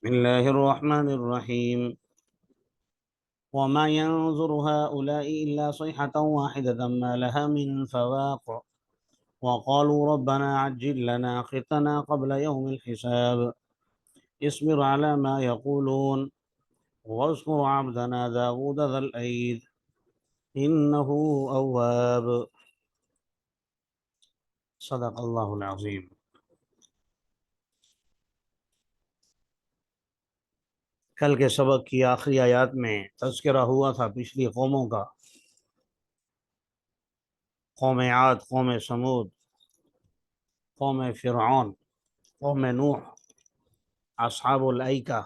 بسم الله الرحمن الرحيم. وما ينظر هؤلاء إلا صيحة واحدة ما لها من فواق. وقالوا ربنا عجل لنا قطنا قبل يوم الحساب. اصبر على ما يقولون واذكر عبدنا داود ذا الأيد إنه أواب. صدق الله العظيم. کل کے سبق کی آخری آیات میں تذکرہ ہوا تھا پچھلی قوموں کا، قوم عاد، قوم سمود، قوم فرعون، قوم نوح، اصحاب الایکہ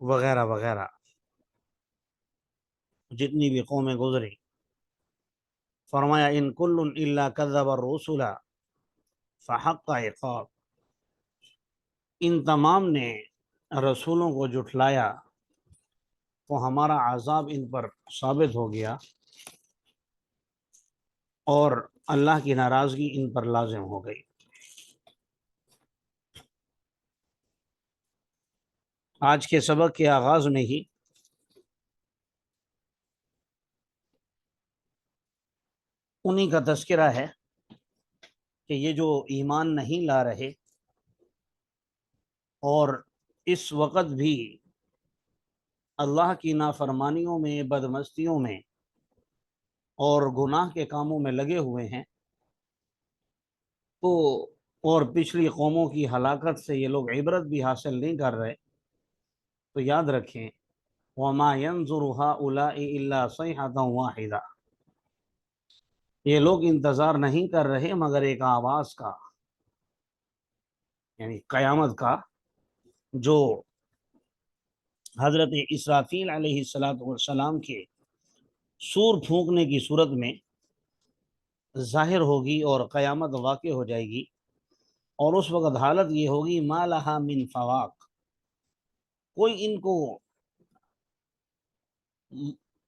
وغیرہ وغیرہ، جتنی بھی قومیں گزری. فرمایا ان کل الا کذب الرسل فحق عقاب. ان تمام نے رسولوں کو جھٹلایا تو ہمارا عذاب ان پر ثابت ہو گیا اور اللہ کی ناراضگی ان پر لازم ہو گئی. آج کے سبق کے آغاز میں ہی انہی کا تذکرہ ہے کہ یہ جو ایمان نہیں لا رہے اور اس وقت بھی اللہ کی نافرمانیوں میں، بدمستیوں میں اور گناہ کے کاموں میں لگے ہوئے ہیں، تو اور پچھلی قوموں کی ہلاکت سے یہ لوگ عبرت بھی حاصل نہیں کر رہے، تو یاد رکھیں وَمَا يَنظُرُ هَؤُلَاءِ إِلَّا صَيْحَةً وَاحِدَةً. یہ لوگ انتظار نہیں کر رہے مگر ایک آواز کا، یعنی قیامت کا، جو حضرت اسرافیل علیہ السلام کے سور پھونکنے کی صورت میں ظاہر ہوگی اور قیامت واقع ہو جائے گی، اور اس وقت حالت یہ ہوگی ما لہا من فواق، کوئی ان کو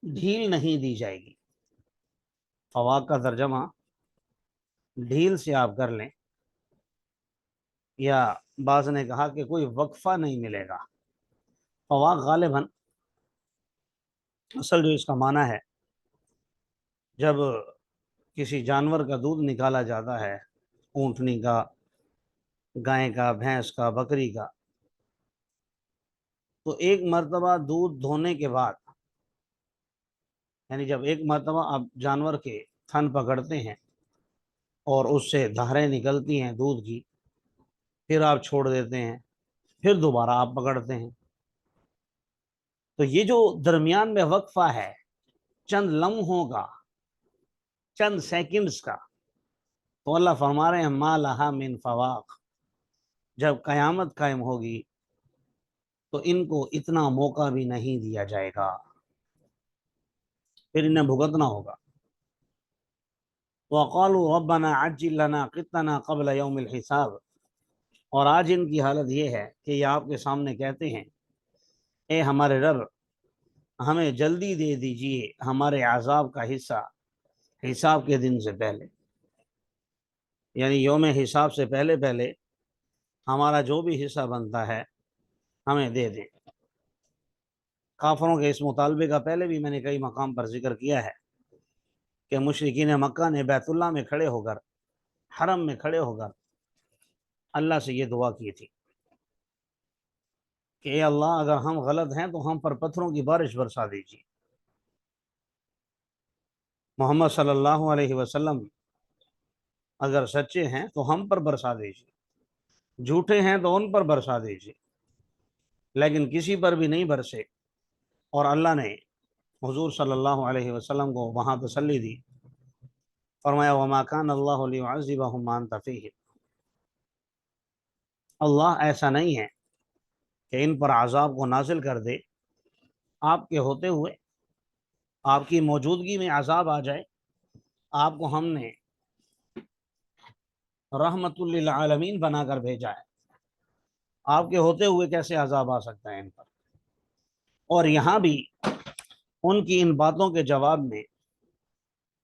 ڈھیل نہیں دی جائے گی. فواق کا ترجمہ ڈھیل سے آپ کر لیں، یا بعض نے کہا کہ کوئی وقفہ نہیں ملے گا. فواق غالباً اصل جو اس کا معنی ہے، جب کسی جانور کا دودھ نکالا جاتا ہے، اونٹنی کا، گائے کا، بھینس کا، بکری کا، تو ایک مرتبہ دودھ دھونے کے بعد، یعنی جب ایک مرتبہ آپ جانور کے تھن پکڑتے ہیں اور اس سے دھاریں نکلتی ہیں دودھ کی، پھر آپ چھوڑ دیتے ہیں، پھر دوبارہ آپ پکڑتے ہیں، تو یہ جو درمیان میں وقفہ ہے چند لمحوں کا، چند سیکنڈز کا، تو اللہ فرما رہے ہیں ما لہا من فواق، جب قیامت قائم ہوگی تو ان کو اتنا موقع بھی نہیں دیا جائے گا، پھر انہیں بھگتنا ہوگا. وَقَالُوا رَبَّنَا عَجِّل لَنَا قِطَّنَا قَبْلَ يَوْمِ الْحِسَابِ. اور آج ان کی حالت یہ ہے کہ یہ آپ کے سامنے کہتے ہیں اے ہمارے رب، ہمیں جلدی دے دیجئے ہمارے عذاب کا حصہ حساب کے دن سے پہلے، یعنی یوم حساب سے پہلے پہلے ہمارا جو بھی حصہ بنتا ہے ہمیں دے دیں. کافروں کے اس مطالبے کا پہلے بھی میں نے کئی مقام پر ذکر کیا ہے کہ مشرکین مکہ نے بیت اللہ میں کھڑے ہو کر، حرم میں کھڑے ہو کر اللہ سے یہ دعا کی تھی کہ اے اللہ، اگر ہم غلط ہیں تو ہم پر پتھروں کی بارش برسا دیجیے. محمد صلی اللہ علیہ وسلم اگر سچے ہیں تو ہم پر برسا دیجیے، جھوٹے ہیں تو ان پر برسا دیجیے، لیکن کسی پر بھی نہیں برسے. اور اللہ نے حضور صلی اللہ علیہ وسلم کو وہاں تسلی دی، فرمایا وما کان اللہ لیعذبہم وانت فیہم. اللہ ایسا نہیں ہے کہ ان پر عذاب کو نازل کر دے آپ کے ہوتے ہوئے، آپ کی موجودگی میں عذاب آ جائے. آپ کو ہم نے رحمت للعالمین بنا کر بھیجا ہے، آپ کے ہوتے ہوئے کیسے عذاب آ سکتا ہے ان پر؟ اور یہاں بھی ان کی ان باتوں کے جواب میں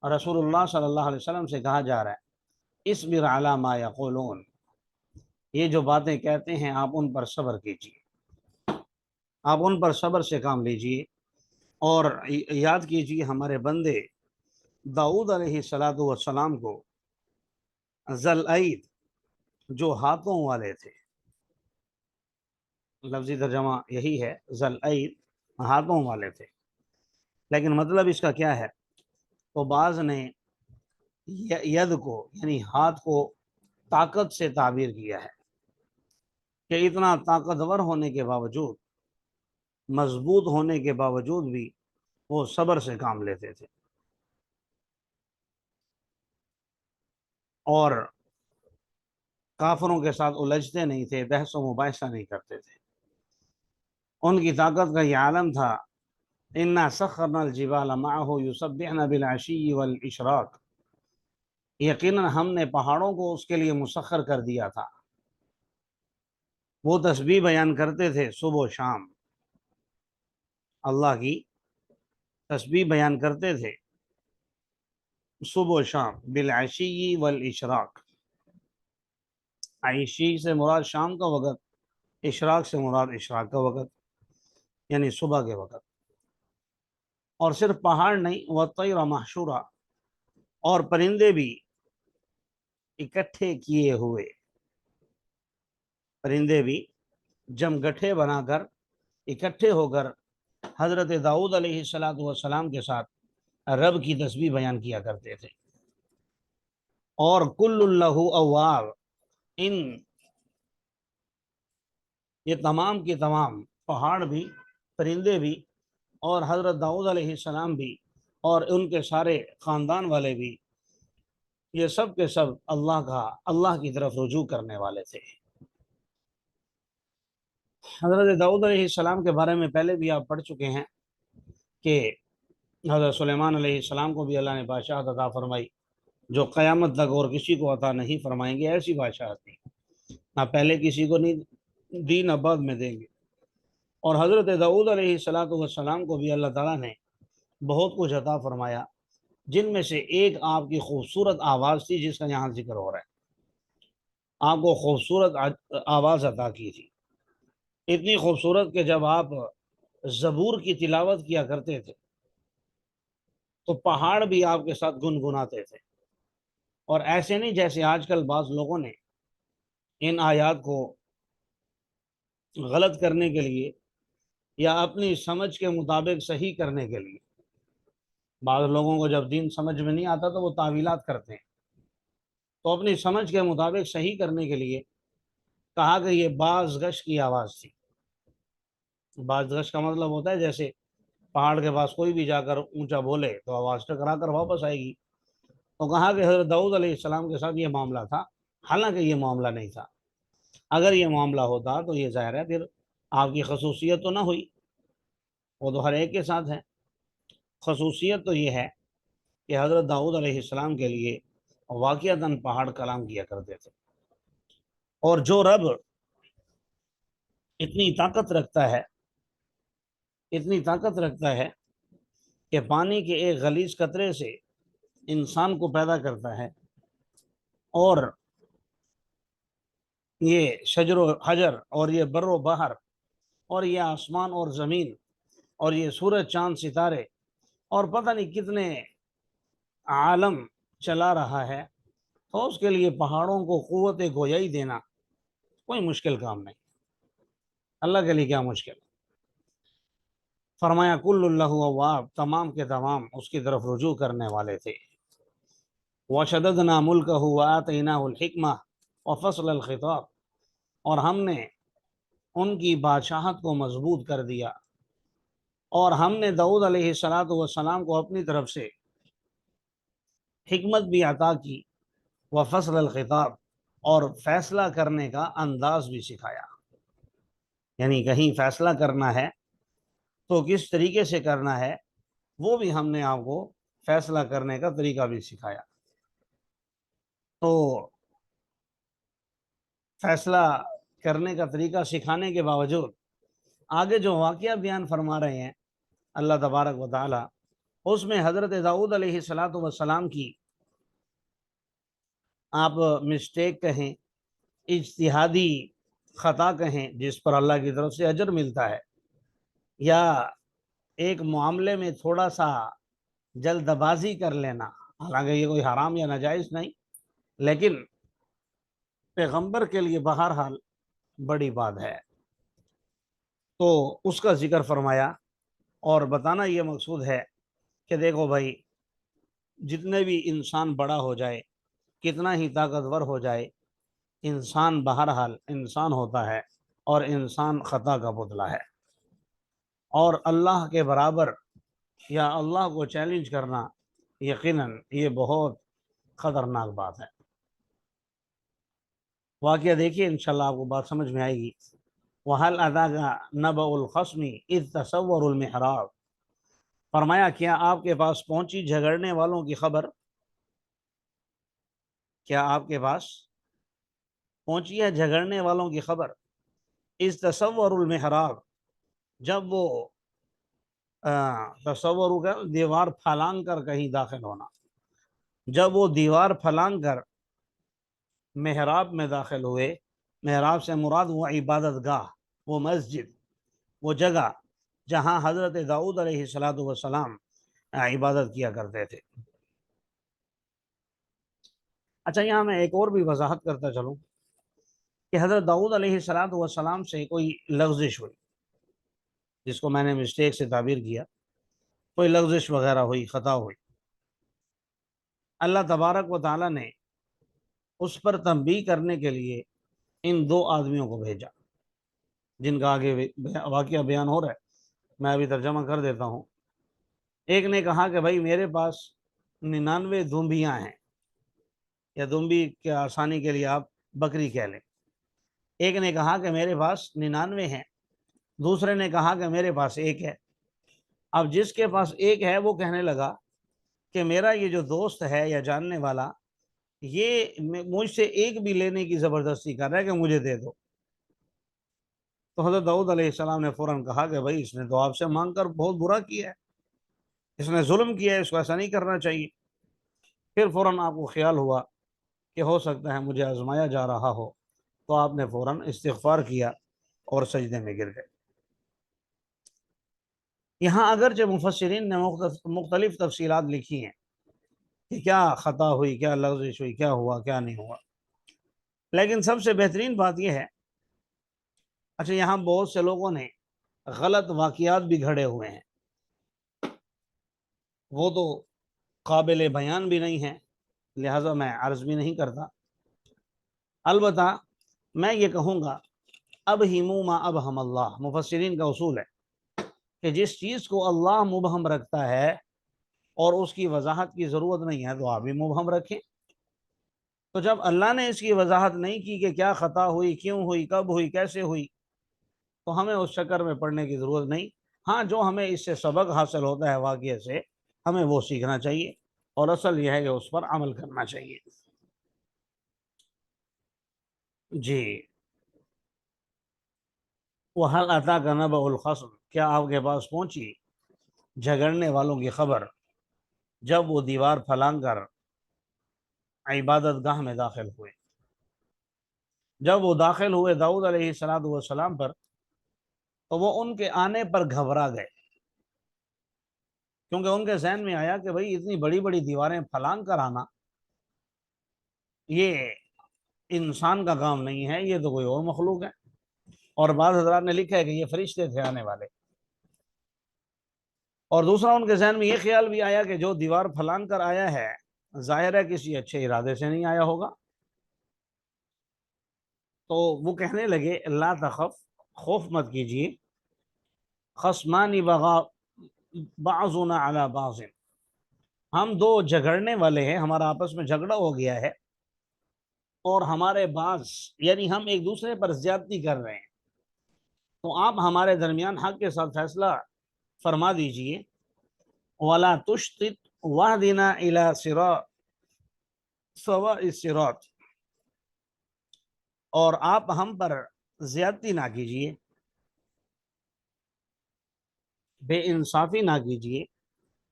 رسول اللہ صلی اللہ علیہ وسلم سے کہا جا رہا ہے اصبر علی ما یقولون، یہ جو باتیں کہتے ہیں آپ ان پر صبر کیجیے، آپ ان پر صبر سے کام لیجیے، اور یاد کیجیے ہمارے بندے داؤد علیہ السلام کو ذوالعید جو ہاتھوں والے تھے، لفظی ترجمہ یہی ہے، ذوالعید ہاتھوں والے تھے، لیکن مطلب اس کا کیا ہے؟ تو بعض نے ید کو یعنی ہاتھ کو طاقت سے تعبیر کیا ہے کہ اتنا طاقتور ہونے کے باوجود، مضبوط ہونے کے باوجود بھی وہ صبر سے کام لیتے تھے اور کافروں کے ساتھ الجھتے نہیں تھے، بحث و مباحثہ نہیں کرتے تھے۔ ان کی طاقت کا یہ عالم تھا، انا سخرنا الجبال معه یسبحن بالعشی والاشراق، یقیناً ہم نے پہاڑوں کو اس کے لیے مسخر کر دیا تھا، وہ تسبیح بیان کرتے تھے صبح و شام، اللہ کی تسبیح بیان کرتے تھے صبح و شام، بالعشی والاشراق، عشی سے مراد شام کا وقت، اشراق سے مراد اشراق کا وقت یعنی صبح کے وقت۔ اور صرف پہاڑ نہیں، والطیر محشورا، اور پرندے بھی اکٹھے کیے ہوئے، پرندے بھی جم گٹھے بنا کر اکٹھے ہو کر حضرت داؤد علیہ السلام کے ساتھ رب کی تسبیح بیان کیا کرتے تھے۔ اور کل اللہ اواب، ان یہ تمام کے تمام پہاڑ بھی، پرندے بھی، اور حضرت داؤد علیہ السلام بھی، اور ان کے سارے خاندان والے بھی، یہ سب کے سب اللہ کی طرف رجوع کرنے والے تھے۔ حضرت داؤد علیہ السلام کے بارے میں پہلے بھی آپ پڑھ چکے ہیں کہ حضرت سلیمان علیہ السلام کو بھی اللہ نے بادشاہت عطا فرمائی، جو قیامت تک اور کسی کو عطا نہیں فرمائیں گے، ایسی بادشاہت تھی، نہ پہلے کسی کو نہیں دی نہ بعد میں دیں گے۔ اور حضرت داؤد علیہ السلام کو بھی اللہ تعالیٰ نے بہت کچھ عطا فرمایا، جن میں سے ایک آپ کی خوبصورت آواز تھی، جس کا یہاں ذکر ہو رہا ہے۔ آپ کو خوبصورت آواز عطا کی تھی، اتنی خوبصورت کہ جب آپ زبور کی تلاوت کیا کرتے تھے تو پہاڑ بھی آپ کے ساتھ گنگناتے تھے، اور ایسے نہیں جیسے آج کل بعض لوگوں نے ان آیات کو غلط کرنے کے لیے یا اپنی سمجھ کے مطابق صحیح کرنے کے لیے، بعض لوگوں کو جب دین سمجھ میں نہیں آتا تو وہ تعویلات کرتے ہیں، تو اپنی سمجھ کے مطابق صحیح کرنے کے لیے کہا کہ یہ باز گش کی آواز تھی۔ باز گش کا مطلب ہوتا ہے جیسے پہاڑ کے پاس کوئی بھی جا کر اونچا بولے تو آواز ٹکرا کر واپس آئے گی، تو کہا کہ حضرت داؤد علیہ السلام کے ساتھ یہ معاملہ تھا، حالانکہ یہ معاملہ نہیں تھا۔ اگر یہ معاملہ ہوتا تو یہ ظاہر ہے پھر آپ کی خصوصیت تو نہ ہوئی، وہ تو ہر ایک کے ساتھ ہے۔ خصوصیت تو یہ ہے کہ حضرت داؤد علیہ السلام کے لیے واقعتاً پہاڑ کلام کیا کرتے تھے، اور جو رب اتنی طاقت رکھتا ہے، اتنی طاقت رکھتا ہے کہ پانی کے ایک غلیظ قطرے سے انسان کو پیدا کرتا ہے، اور یہ شجر و حجر اور یہ بر و بحر اور یہ آسمان اور زمین اور یہ سورج چاند ستارے اور پتہ نہیں کتنے عالم چلا رہا ہے، تو اس کے لیے پہاڑوں کو قوت گویائی دینا کوئی مشکل کام نہیں، اللہ کے لیے کیا مشکل۔ فرمایا کل اللہ اواب، تمام کے تمام اس کی طرف رجوع کرنے والے تھے۔ وشددنا ملکہ وآتیناہ الحکمہ وفصل الخطاب، اور ہم نے ان کی بادشاہت کو مضبوط کر دیا، اور ہم نے داؤد علیہ السلام کو اپنی طرف سے حکمت بھی عطا کی، وفصل الخطاب، اور فیصلہ کرنے کا انداز بھی سکھایا، یعنی کہیں فیصلہ کرنا ہے تو کس طریقے سے کرنا ہے، وہ بھی ہم نے آپ کو فیصلہ کرنے کا طریقہ بھی سکھایا۔ تو فیصلہ کرنے کا طریقہ سکھانے کے باوجود آگے جو واقعہ بیان فرما رہے ہیں اللہ تبارک و تعالی، اس میں حضرت داؤد علیہ السلام کی آپ مسٹیک کہیں اجتہادی خطا کہیں جس پر اللہ کی طرف سے اجر ملتا ہے، یا ایک معاملے میں تھوڑا سا جلد بازی کر لینا، حالانکہ یہ کوئی حرام یا ناجائز نہیں، لیکن پیغمبر کے لیے بہرحال بڑی بات ہے، تو اس کا ذکر فرمایا۔ اور بتانا یہ مقصود ہے کہ دیکھو بھائی، جتنے بھی انسان بڑا ہو جائے، کتنا ہی طاقتور ہو جائے، انسان بہرحال انسان ہوتا ہے، اور انسان خطا کا پتلا ہے، اور اللہ کے برابر یا اللہ کو چیلنج کرنا یقیناً یہ بہت خطرناک بات ہے۔ واقعہ دیکھیے، انشاءاللہ آپ کو بات سمجھ میں آئے گی۔ وَهَلْ أَتَاكَ نَبَأُ الْخَصْمِ إِذْ تَسَوَّرُوا الْمِحْرَابَ، فرمایا کیا آپ کے پاس پہنچی جھگڑنے والوں کی خبر؟ کیا آپ کے پاس پہنچی ہے جھگڑنے والوں کی خبر؟ اِذْ تَسَوَّرُوا الْمِحْرَابَ، جب وہ تصور کا دیوار پھلانگ کر کہیں داخل ہونا، جب وہ دیوار پھلانگ کر محراب میں داخل ہوئے، محراب سے مراد وہ عبادت گاہ، وہ مسجد، وہ جگہ جہاں حضرت داؤد علیہ السلام عبادت کیا کرتے تھے۔ اچھا، یہاں میں ایک اور بھی وضاحت کرتا چلوں کہ حضرت داؤد علیہ السلام سے کوئی لغزش ہوئی، جس کو میں نے مسٹیک سے تعبیر کیا، کوئی لغزش وغیرہ ہوئی، خطا ہوئی، اللہ تبارک و تعالیٰ نے اس پر تنبیہ کرنے کے لیے ان دو آدمیوں کو بھیجا، جن کا آگے واقعہ بیان ہو رہا ہے، میں ابھی ترجمہ کر دیتا ہوں۔ ایک نے کہا کہ بھائی میرے پاس 99 دمبیاں ہیں، یا دمبی کے آسانی کے لیے آپ بکری کہہ لیں۔ ایک نے کہا کہ میرے پاس 99 ہیں، دوسرے نے کہا کہ میرے پاس ایک ہے۔ اب جس کے پاس ایک ہے وہ کہنے لگا کہ میرا یہ جو دوست ہے یا جاننے والا، یہ مجھ سے ایک بھی لینے کی زبردستی کر رہا ہے کہ مجھے دے دو۔ تو حضرت داؤد علیہ السلام نے فوراً کہا کہ بھائی اس نے تو آپ سے مانگ کر بہت برا کیا ہے، اس نے ظلم کیا ہے، اس کو ایسا نہیں کرنا چاہیے۔ پھر فوراً آپ کو خیال ہوا کہ ہو سکتا ہے مجھے آزمایا جا رہا ہو، تو آپ نے فوراً استغفار کیا اور سجدے میں گر گئے۔ یہاں اگرچہ مفسرین نے مختلف تفصیلات لکھی ہیں کہ کیا خطا ہوئی، کیا لغزش ہوئی، کیا ہوا، کیا نہیں ہوا، لیکن سب سے بہترین بات یہ ہے، اچھا یہاں بہت سے لوگوں نے غلط واقعات بھی گھڑے ہوئے ہیں، وہ تو قابل بیان بھی نہیں ہیں، لہٰذا میں عرض بھی نہیں کرتا۔ البتہ میں یہ کہوں گا، ابہموا ما ابہم اللہ، مفسرین کا اصول ہے کہ جس چیز کو اللہ مبہم رکھتا ہے اور اس کی وضاحت کی ضرورت نہیں ہے تو آپ بھی مبہم رکھیں۔ تو جب اللہ نے اس کی وضاحت نہیں کی کہ کیا خطا ہوئی، کیوں ہوئی، کب ہوئی، کیسے ہوئی، تو ہمیں اس چکر میں پڑنے کی ضرورت نہیں۔ ہاں، جو ہمیں اس سے سبق حاصل ہوتا ہے واقعے سے، ہمیں وہ سیکھنا چاہیے، اور اصل یہ ہے کہ اس پر عمل کرنا چاہیے۔ جی، وَهَلْ أَتَاكَ نَبَأُ الْخَصْمِ، کیا آپ کے پاس پہنچی جھگڑنے والوں کی خبر، جب وہ دیوار پھلانگ کر عبادت گاہ میں داخل ہوئے۔ جب وہ داخل ہوئے داؤد علیہ السلام پر، تو وہ ان کے آنے پر گھبرا گئے، کیونکہ ان کے ذہن میں آیا کہ بھئی اتنی بڑی بڑی دیواریں پھلانگ کر آنا یہ انسان کا کام نہیں ہے، یہ تو کوئی اور مخلوق ہے، اور بعض حضرات نے لکھا ہے کہ یہ فرشتے تھے آنے والے۔ اور دوسرا ان کے ذہن میں یہ خیال بھی آیا کہ جو دیوار پھلانگ کر آیا ہے ظاہر ہے کسی اچھے ارادے سے نہیں آیا ہوگا، تو وہ کہنے لگے لا تخف، خوف مت کیجیے، خصمان بغا بعضنا علی بعض، ہم دو جھگڑنے والے ہیں، ہمارا آپس میں جھگڑا ہو گیا ہے، اور ہمارے بعض یعنی ہم ایک دوسرے پر زیادتی کر رہے ہیں، تو آپ ہمارے درمیان حق کے ساتھ فیصلہ فرما دیجئے، وَلَا تُشْطِطْ وَاهْدِنَا إِلَى صِرَاطٍ سَوَاءِ الصِّرَاطِ، اور آپ ہم پر زیادتی نہ کیجیے، بے انصافی نہ کیجیے،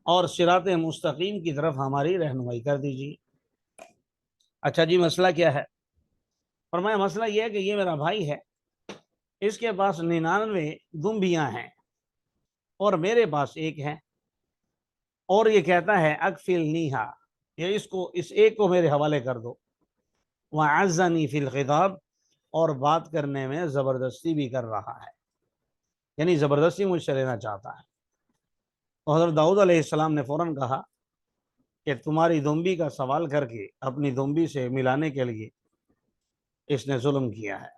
اور صراط مستقیم کی طرف ہماری رہنمائی کر دیجیے۔ اچھا جی، مسئلہ کیا ہے؟ فرمایا مسئلہ یہ ہے کہ یہ میرا بھائی ہے، اس کے پاس 99 دمبیاں ہیں اور میرے پاس ایک ہے، اور یہ کہتا ہے اکفل نیہا، یہ اس ایک کو میرے حوالے کر دو، وعزنی فی الخطاب، اور بات کرنے میں زبردستی بھی کر رہا ہے، یعنی زبردستی مجھ سے لینا چاہتا ہے۔ تو حضرت داؤد علیہ السلام نے فوراً کہا کہ تمہاری دمبی کا سوال کر کے اپنی دمبی سے ملانے کے لیے اس نے ظلم کیا ہے۔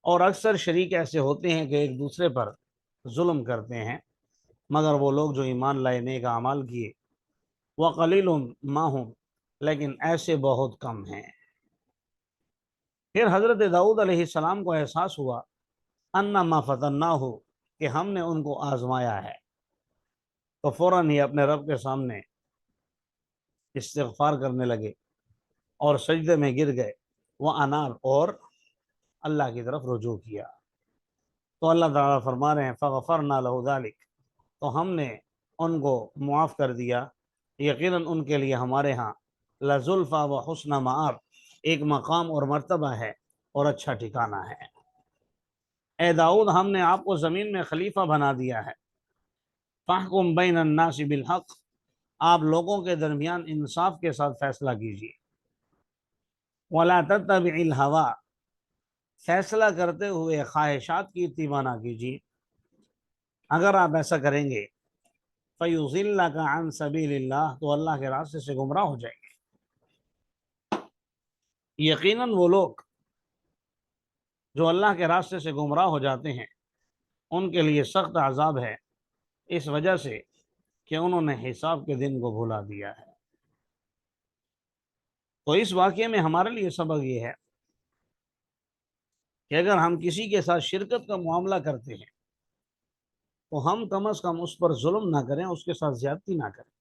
اور اکثر شریک ایسے ہوتے ہیں کہ ایک دوسرے پر ظلم کرتے ہیں، مگر وہ لوگ جو ایمان لائے، نیک اعمال کیے، وقلیل ما ہم، لیکن ایسے بہت کم ہیں۔ پھر حضرت داؤد علیہ السلام کو احساس ہوا انما فتناہ، کہ ہم نے ان کو آزمایا ہے، تو فوراً ہی اپنے رب کے سامنے استغفار کرنے لگے اور سجدے میں گر گئے، وہ اناب، اور اللہ کی طرف رجوع کیا۔ تو اللہ تعالیٰ فرما رہے ہیں فغفرنا لہ ذلک، تو ہم نے ان کو معاف کر دیا، یقیناً ان کے لیے ہمارے ہاں لزلفیٰ و حسن مآب، ایک مقام اور مرتبہ ہے اور اچھا ٹھکانہ ہے۔ اے داؤد، ہم نے آپ کو زمین میں خلیفہ بنا دیا ہے، فاحکم بین الناس بالحق، آپ لوگوں کے درمیان انصاف کے ساتھ فیصلہ کیجیے، ولا تتبع الہویٰ، فیصلہ کرتے ہوئے خواہشات کی اتباع نہ کیجیے، اگر آپ ایسا کریں گے فیضلک عن سبیل اللہ، تو اللہ کے راستے سے گمراہ ہو جائیں گے۔ یقیناً وہ لوگ جو اللہ کے راستے سے گمراہ ہو جاتے ہیں ان کے لیے سخت عذاب ہے، اس وجہ سے کہ انہوں نے حساب کے دن کو بھلا دیا ہے۔ تو اس واقعے میں ہمارے لیے سبق یہ ہے کہ اگر ہم کسی کے ساتھ شرکت کا معاملہ کرتے ہیں تو ہم کم از کم اس پر ظلم نہ کریں، اس کے ساتھ زیادتی نہ کریں۔